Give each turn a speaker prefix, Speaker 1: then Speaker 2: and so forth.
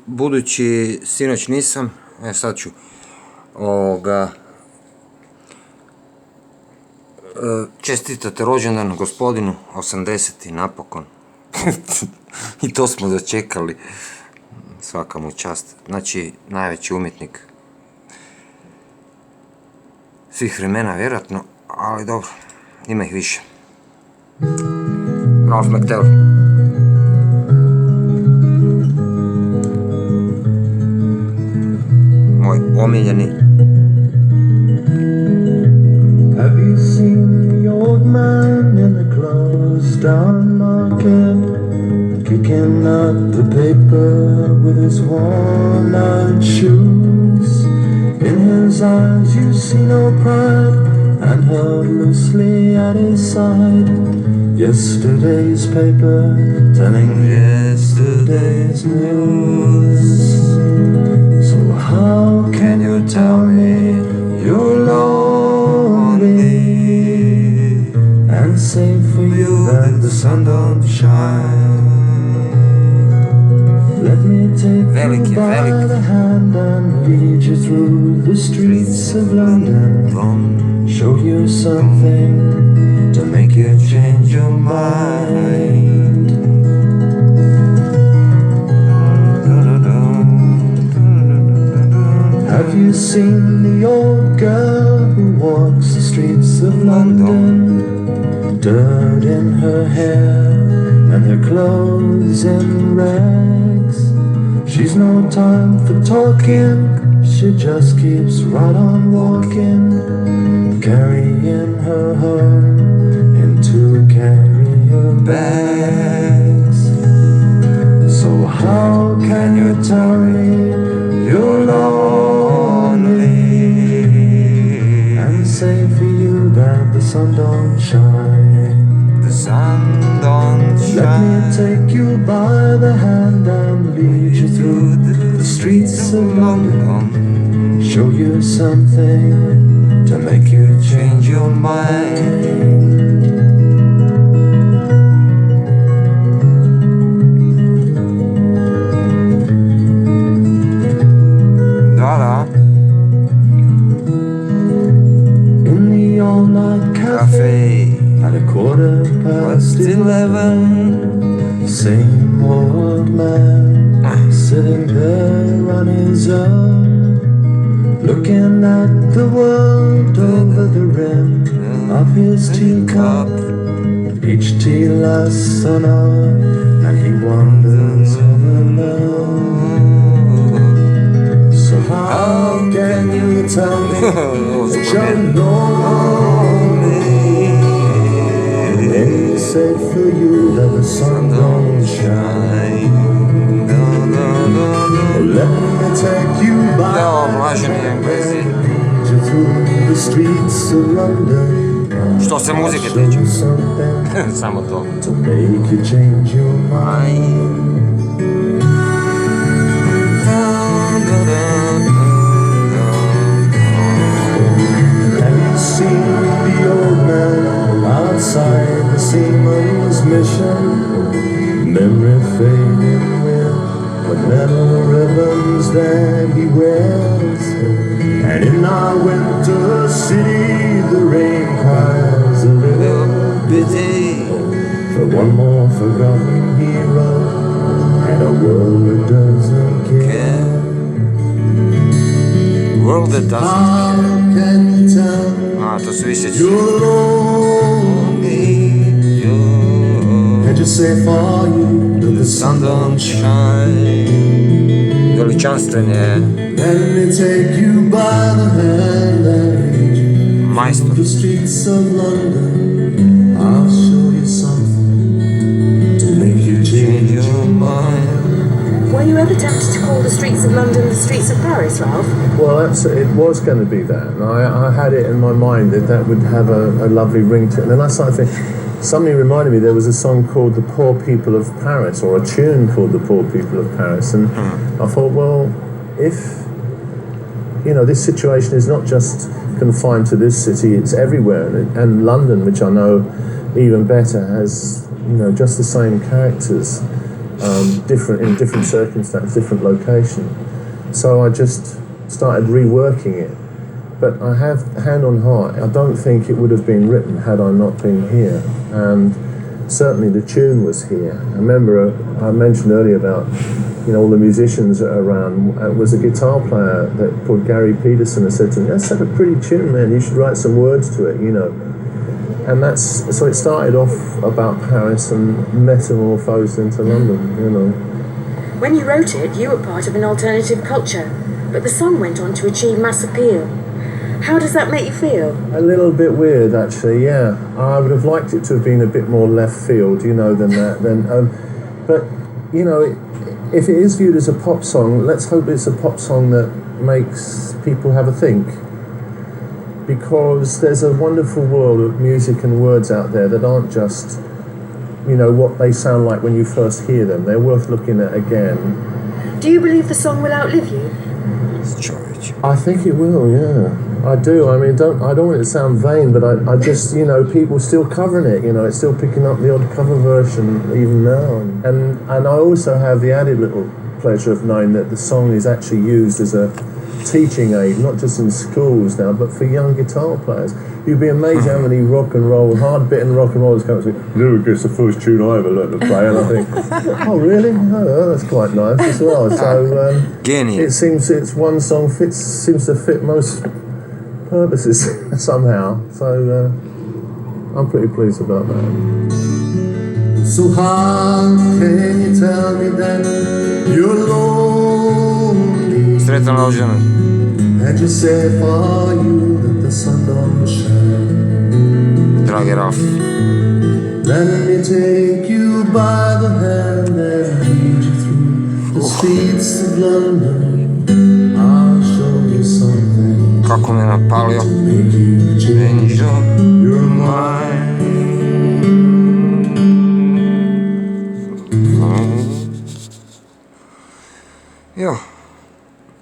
Speaker 1: budući sinoć nisam, sad ću čestitati rođendan gospodinu, 80. napokon. I to smo dočekali. Svaka mu čast. Znači, najveći umjetnik svih vremena, vjerojatno, ali dobro, ima ih više. Ralph McTell. Moj omiljeni.
Speaker 2: Have you seen the old man in the closed down market, kicking up the paper with his worn out shoes? In his eyes you see no pride, and held loosely at his side yesterday's paper, telling yesterday's news. So how can you tell me you're lonely and say for you that the sun don't shine? Let me take you by the hand and lead you through the streets of London, show you something to make you change your mind. Have you seen the old girl who walks the streets of London? Dirt in her hair and her clothes in rags. She's no time for talking, she just keeps right on walking, carrying her home in 2 carrier bags. So how can you tell me you're lonely and say for you that the sun don't shine? The sun don't shine. Let me take you by the hand and lead you through the streets of London, show you something to make you change your mind. In the all-night cafe at 11:15, same old man sitting there on his own, looking at the world over the rim of his teacup. Each tea lasts an hour and he wanders alone. So how can you tell me that you're lonely? They say for you that the sun don't shine. Let me take you by the streets of London.
Speaker 1: Što se muzike tiče, samo to.
Speaker 2: To make you change your mind. Have you seen the old man outside the seaman's mission? Memory fading with the metal ribbons that he wears. And in our winter city, the rain cries a little busy for one more forgotten hero and a world that doesn't care.
Speaker 1: World that doesn't
Speaker 2: How can you tell
Speaker 1: to su više
Speaker 2: you're lonely? And just say for you that the sun don't shine.
Speaker 1: Veličanstven je
Speaker 2: Let me take you by the hand and lead you
Speaker 1: majstor.
Speaker 2: through the streets of London. I'll show you something to make you change your mind.
Speaker 3: Were you ever tempted to call the streets of London the streets of Paris, Ralph?
Speaker 4: Well, it was going to be that. And I had it in my mind that would have a lovely ring to it. And then I started thinking, somebody reminded me there was a song called The Poor People of Paris, or a tune called The Poor People of Paris. And I thought, well, if, this situation is not just confined to this city, it's everywhere. And London, which I know even better, has, just the same characters. different in different circumstances, different location. So I just started reworking it. But I have, hand on heart, I don't think it would have been written had I not been here. And certainly the tune was here. I remember I mentioned earlier about, you know, all the musicians around. It was a guitar player that called Gary Peterson and said to me, "That's a pretty tune, man. You should write some words to it, you know." And so it started off about Paris and metamorphosed into London, you know.
Speaker 3: When you wrote it, you were part of an alternative culture, but the song went on to achieve mass appeal. How does that make you feel?
Speaker 4: A little bit weird, actually, yeah. I would have liked it to have been a bit more left field, you know, than that. But, you know, if it is viewed as a pop song, let's hope it's a pop song that makes people have a think. Because there's a wonderful world of music and words out there that aren't just, you know, what they sound like when you first hear them. They're worth looking at again.
Speaker 3: Do you believe the song will outlive you?
Speaker 1: George.
Speaker 4: I think it will, yeah. I do. I mean, I don't want it to sound vain, but I just, you know, people still covering it, you know, it's still picking up the odd cover version even now. And I also have the added little pleasure of knowing that the song is actually used as a teaching aid, not just in schools now, but for young guitar players. You'd be amazed how many rock and roll, hard-bitten rock and rollers come up to me, "It's the first tune I ever learned to play," and I think, "Oh, really? Oh, that's quite nice as well." So it seems it's one song seems to fit most purposes somehow. So I'm pretty pleased about that. So how can you tell me that you're lonely?
Speaker 1: Sretan rođendan.
Speaker 2: And you say for you that the sun don't shine.
Speaker 1: Dragi Ralphy.
Speaker 2: Let me take you by the hand and lead you through the streets of London. I'll show you something
Speaker 1: Kako me napalio.
Speaker 2: to make you change your mind.
Speaker 1: Jo.